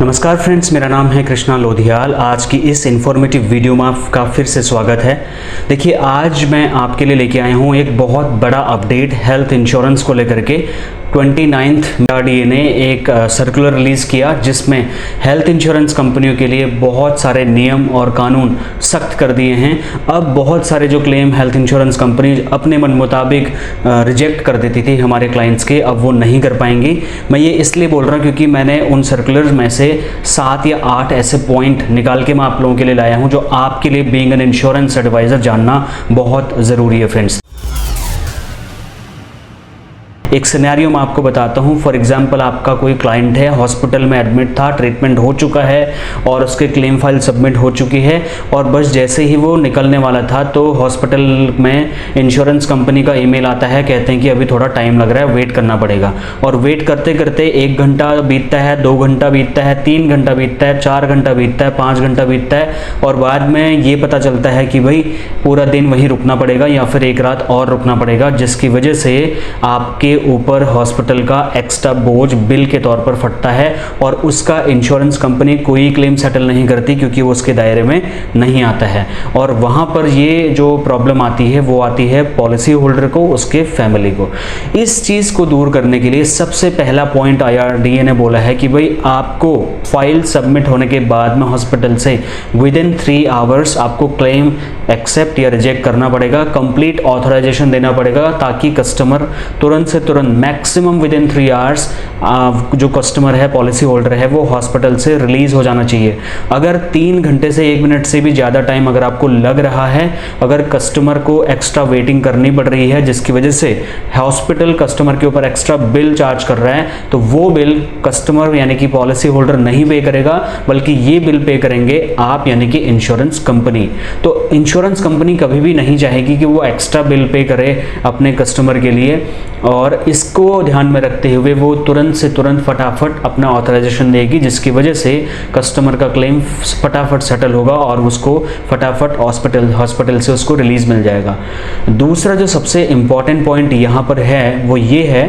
नमस्कार फ्रेंड्स, मेरा नाम है कृष्णा लोधियाल। आज की इस इन्फॉर्मेटिव वीडियो में आपका फिर से स्वागत है। देखिए, आज मैं आपके लिए लेके आया हूँ एक बहुत बड़ा अपडेट हेल्थ इंश्योरेंस को लेकर के। 29 आरडीए ने एक सर्कुलर रिलीज़ किया जिसमें हेल्थ इंश्योरेंस कंपनियों के लिए बहुत सारे नियम और कानून सख्त कर दिए हैं। अब बहुत सारे जो क्लेम हेल्थ इंश्योरेंस कंपनी अपने मन मुताबिक रिजेक्ट कर देती थी हमारे क्लाइंट्स के, अब वो नहीं कर पाएंगी। मैं ये इसलिए बोल रहा हूँ क्योंकि मैंने उन सर्कुलर्स में से 7 या 8 ऐसे पॉइंट निकाल के मैं आप लोगों के लिए लाया हूँ जो आपके लिए बीइंग एन इंश्योरेंस एडवाइज़र जानना बहुत ज़रूरी है फ्रेंड्स। एक सिनेरियो मैं आपको बताता हूँ। फॉर एग्जांपल, आपका कोई क्लाइंट है, हॉस्पिटल में एडमिट था, ट्रीटमेंट हो चुका है और उसके क्लेम फाइल सबमिट हो चुकी है और बस जैसे ही वो निकलने वाला था तो हॉस्पिटल में इंश्योरेंस कंपनी का ईमेल आता है, कहते हैं कि अभी थोड़ा टाइम लग रहा है, वेट करना पड़ेगा। और वेट करते करते 1 घंटा बीतता है, 2 घंटा बीतता है, 3 घंटा बीतता है, 4 घंटा बीतता है, 5 घंटा बीतता है और बाद में ये पता चलता है कि भाई पूरा दिन वहीं रुकना पड़ेगा या फिर एक रात और रुकना पड़ेगा, जिसकी वजह से आपके ऊपर हॉस्पिटल का एक्स्ट्रा बोझ बिल के तौर पर फटता है और उसका इंश्योरेंस कंपनी कोई क्लेम सेटल नहीं करती क्योंकि वो उसके दायरे में नहीं आता है। और वहाँ पर ये जो प्रॉब्लम आती है वो आती है पॉलिसी होल्डर को, उसके फैमिली को। इस चीज़ को दूर करने के लिए सबसे पहला पॉइंट आईआरडीए ने बोला है कि भाई आपको फाइल सबमिट होने के बाद में हॉस्पिटल से विदिन 3 आवर्स आपको क्लेम एक्सेप्ट या रिजेक्ट करना पड़ेगा, कंप्लीट ऑथराइजेशन देना पड़ेगा ताकि कस्टमर तुरंत से तुरंत मैक्सिमम विदिन 3 आवर्स जो कस्टमर है, पॉलिसी होल्डर है, वो हॉस्पिटल से रिलीज हो जाना चाहिए। अगर 3 घंटे से 1 मिनट से भी ज़्यादा टाइम अगर आपको लग रहा है, अगर कस्टमर को एक्स्ट्रा वेटिंग करनी पड़ रही है जिसकी वजह से हॉस्पिटल कस्टमर के ऊपर एक्स्ट्रा बिल चार्ज कर रहा है, तो वो बिल कस्टमर यानी कि पॉलिसी होल्डर नहीं पे करेगा, बल्कि ये बिल पे करेंगे आप यानी कि इंश्योरेंस कंपनी। तो इंश्योरेंस कंपनी कभी भी नहीं चाहेगी कि वो एक्स्ट्रा बिल पे करे अपने कस्टमर के लिए, और इसको ध्यान में रखते हुए वो तुरंत से तुरंत फटाफट अपना ऑथराइजेशन देगी, जिसकी वजह से कस्टमर का क्लेम फटाफट सेटल होगा और उसको फटाफट हॉस्पिटल से उसको रिलीज मिल जाएगा। दूसरा जो सबसे इम्पॉर्टेंट पॉइंट यहाँ पर है वो ये है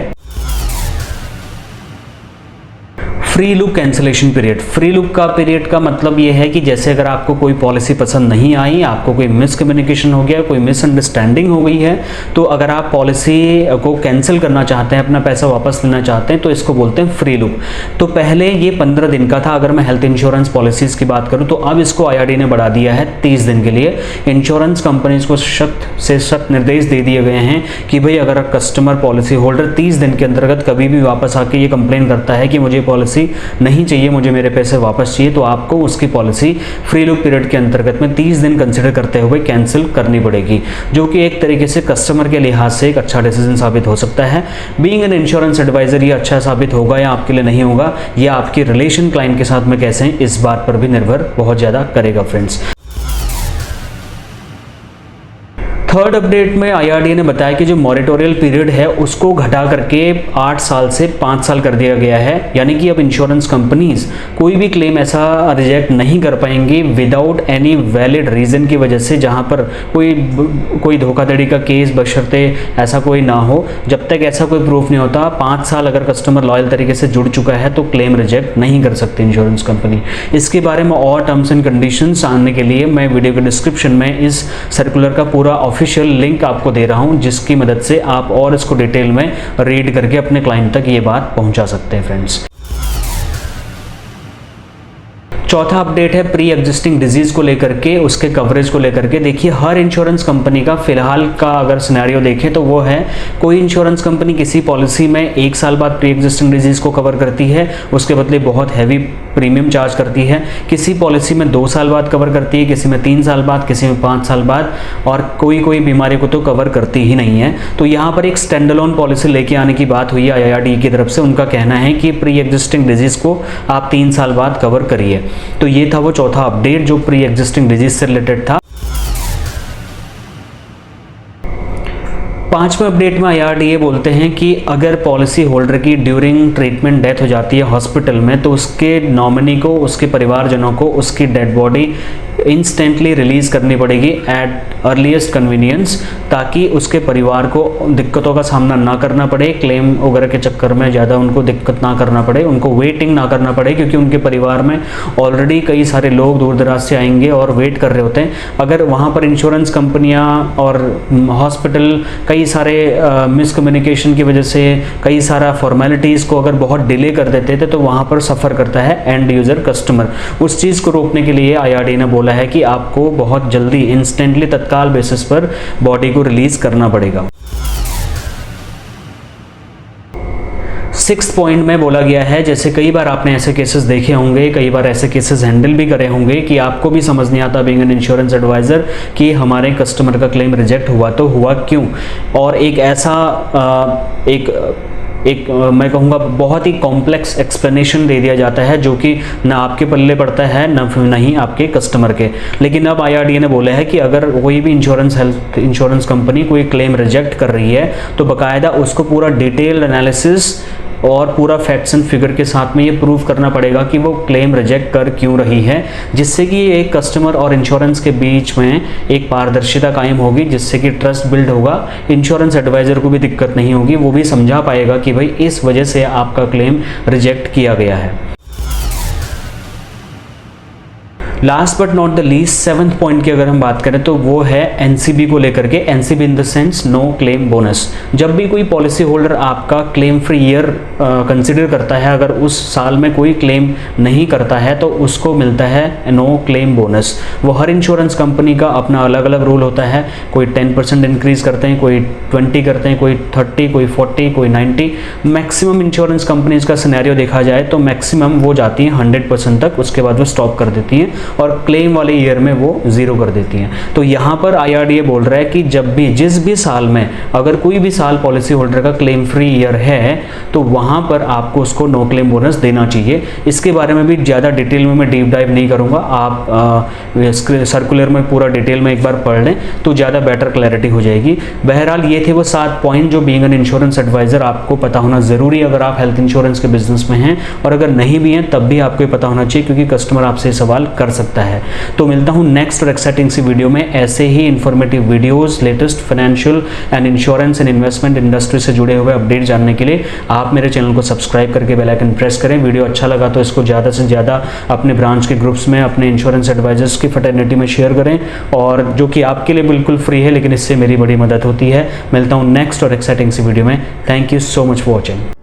free look cancellation period. Free look का पीरियड का मतलब ये है कि जैसे अगर आपको कोई पॉलिसी पसंद नहीं आई, आपको कोई मिसकम्युनिकेशन हो गया, कोई मिसअंडरस्टैंडिंग हो गई है, तो अगर आप पॉलिसी को कैंसिल करना चाहते हैं, अपना पैसा वापस लेना चाहते हैं, तो इसको बोलते हैं फ्री लुक। तो पहले ये 15 दिन का था अगर मैं हेल्थ इंश्योरेंस पॉलिसीज़ की बात करूँ, तो अब इसको आईआरडीए ने बढ़ा दिया है 30 दिन के लिए। इंश्योरेंस कंपनीज को सख्त निर्देश दे दिए गए हैं कि भाई अगर कस्टमर पॉलिसी होल्डर 30 दिन के अंतर्गत कभी भी वापस आके ये कंप्लेन करता है कि मुझे पॉलिसी नहीं चाहिए, मुझे मेरे पैसे वापस चाहिए, तो आपको उसकी पॉलिसी फ्री लुक पीरियड के अंतर्गत में 30 दिन कंसिडर करते हुए कैंसिल करनी पड़ेगी, जो कि एक तरीके से कस्टमर के लिहाज से एक अच्छा डिसीजन साबित हो सकता है। बीइंग एन इंश्योरेंस एडवाइजर ये अच्छा साबित होगा या आपके लिए नहीं होगा, या आपकी रिलेशन क्लाइंट के साथ में कैसे हैं, इस बात पर भी निर्भर बहुत ज़्यादा करेगा फ्रेंड्स। थर्ड अपडेट में आईआरडीए ने बताया कि जो मॉरेटोरियल पीरियड है उसको घटा करके 8 साल से 5 साल कर दिया गया है, यानी कि अब इंश्योरेंस कंपनीज कोई भी क्लेम ऐसा रिजेक्ट नहीं कर पाएंगी विदाउट एनी वैलिड रीज़न की वजह से, जहां पर कोई धोखाधड़ी का केस बशर्ते ऐसा कोई ना हो। जब तक ऐसा कोई प्रूफ नहीं होता, 5 साल अगर कस्टमर लॉयल तरीके से जुड़ चुका है तो क्लेम रिजेक्ट नहीं कर सकती इंश्योरेंस कंपनी। इसके बारे में और टर्म्स एंड कंडीशंस जानने के लिए मैं वीडियो के डिस्क्रिप्शन में इस सर्कुलर का पूरा ऑफिशियल लिंक आपको दे रहा हूं, जिसकी मदद से आप और इसको डिटेल में रीड करके अपने क्लाइंट तक ये बात पहुंचा सकते हैं फ्रेंड्स। चौथा अपडेट है प्री एग्जिस्टिंग डिजीज को लेकर के, उसके कवरेज को लेकर के। देखिए, हर इंश्योरेंस कंपनी का फिलहाल का अगर सिनेरियो देखें तो वो है, कोई इंश्योरेंस कंपनी किसी पॉलिसी में 1 साल बाद प्री एग्जिस्टिंग डिजीज को कवर करती है, उसके बदले बहुत हैवी प्रीमियम चार्ज करती है। किसी पॉलिसी में 2 साल बाद कवर करती है, किसी में 3 साल बाद, किसी में 5 साल बाद, और कोई बीमारी को तो कवर करती ही नहीं है। तो यहाँ पर एक स्टैंड अलोन पॉलिसी लेके आने की बात हुई है आईआरडीए की तरफ से। उनका कहना है कि प्री एग्जिस्टिंग डिजीज को आप 3 साल बाद कवर करिए। तो ये था वो चौथा अपडेट जो प्री एग्जिस्टिंग डिजीज से रिलेटेड था। 5वें अपडेट में आईआरडीए बोलते हैं कि अगर पॉलिसी होल्डर की ड्यूरिंग ट्रीटमेंट डेथ हो जाती है हॉस्पिटल में, तो उसके नॉमिनी को, उसके परिवारजनों को उसकी डेड बॉडी इंस्टेंटली रिलीज़ करनी पड़ेगी एट अर्लीस्ट कन्वीनियंस, ताकि उसके परिवार को दिक्कतों का सामना ना करना पड़े, क्लेम वगैरह के चक्कर में ज़्यादा उनको दिक्कत ना करना पड़े, उनको वेटिंग ना करना पड़े, क्योंकि उनके परिवार में ऑलरेडी कई सारे लोग दूर दराज से आएंगे और वेट कर रहे होते हैं। अगर वहाँ पर इंश्योरेंस कंपनियाँ और हॉस्पिटल कई सारे मिसकम्युनिकेशन की वजह से कई सारा फॉर्मेलिटीज़ को अगर बहुत डिले कर देते थे, तो वहाँ पर सफ़र करता है एंड यूज़र कस्टमर। उस चीज़ को रोकने के लिए IRDAI ने बोला है कि आपको बहुत जल्दी इंस्टेंटली तत्काल बेसिस पर बॉडी को रिलीज करना पड़ेगा। 6th पॉइंट में बोला गया है, जैसे कई बार आपने ऐसे केसेस देखे होंगे, कई बार ऐसे केसेस हैंडल भी करे होंगे कि आपको भी समझ नहीं आता बीइंग एन इंश्योरेंस एडवाइज़र कि हमारे कस्टमर का क्लेम रिजेक्ट हुआ तो हुआ क्यों। और एक ऐसा मैं कहूँगा बहुत ही कॉम्प्लेक्स एक्सप्लेनेशन दे दिया जाता है, जो कि ना आपके पल्ले पड़ता है ना ही आपके कस्टमर के। लेकिन अब IRDAI ने बोला है कि अगर कोई भी हेल्थ इंश्योरेंस कंपनी कोई क्लेम रिजेक्ट कर रही है, तो बाकायदा उसको पूरा डिटेल एनालिसिस और पूरा फैक्ट्स एंड फिगर के साथ में ये प्रूव करना पड़ेगा कि वो क्लेम रिजेक्ट कर क्यों रही है, जिससे कि एक कस्टमर और इंश्योरेंस के बीच में एक पारदर्शिता कायम होगी, जिससे कि ट्रस्ट बिल्ड होगा। इंश्योरेंस एडवाइज़र को भी दिक्कत नहीं होगी, वो भी समझा पाएगा कि भाई इस वजह से आपका क्लेम रिजेक्ट किया गया है। Last but not the least 7th point की अगर हम बात करें तो वो है NCB को लेकर के। NCB in the sense no claim bonus. जब भी कोई पॉलिसी होल्डर आपका क्लेम फ्री ईयर कंसिडर करता है, अगर उस साल में कोई क्लेम नहीं करता है तो उसको मिलता है नो क्लेम बोनस। वो हर इंश्योरेंस कंपनी का अपना अलग अलग रूल होता है, कोई 10% इंक्रीज़ करते हैं, कोई 20 करते हैं, कोई 30, कोई 40, कोई 90। मैक्सिमम इंश्योरेंस कंपनीज का सिनेरियो देखा जाए तो मैक्सिमम वो जाती हैं 100% तक, उसके बाद वो स्टॉप कर देती हैं और क्लेम वाले ईयर में वो 0 कर देती हैं। तो यहाँ पर IRDAI बोल रहा है कि जब भी जिस भी साल में अगर कोई भी साल पॉलिसी होल्डर का क्लेम फ्री ईयर है, तो वहाँ पर आपको उसको नो क्लेम बोनस देना चाहिए। इसके बारे में भी ज़्यादा डिटेल में मैं डीप डाइव नहीं करूँगा, आप सर्कुलर में पूरा डिटेल में एक बार पढ़ लें तो ज़्यादा बेटर क्लैरिटी हो जाएगी। बहरहाल ये थे वो 7 पॉइंट जो बीइंग एन इंश्योरेंस एडवाइज़र आपको पता होना ज़रूरी है अगर आप हेल्थ इंश्योरेंस के बिजनेस में हैं, और अगर नहीं भी हैं तब भी आपको पता होना चाहिए, क्योंकि कस्टमर आपसे सवाल कर सकता है। तो मिलता हूं नेक्स्ट और एक्साइटिंग सी वीडियो में ऐसे ही informative videos, latest financial and insurance and investment industry से जुड़े हुए अपडेट जानने के लिए आप मेरे चैनल को सब्सक्राइब करके बेल आइकन प्रेस करें। वीडियो अच्छा लगा तो इसको ज़्यादा से ज़्यादा अपने ब्रांच के ग्रुप्स में, अपने इंश्योरेंस एडवाइजर्स की फ्रेटर्निटी में शेयर करें, और जो कि आपके लिए बिल्कुल फ्री है, लेकिन इससे मेरी बड़ी मदद होती है। मिलता हूँ नेक्स्ट और एक्साइटिंग सी वीडियो में। Thank you so much for watching.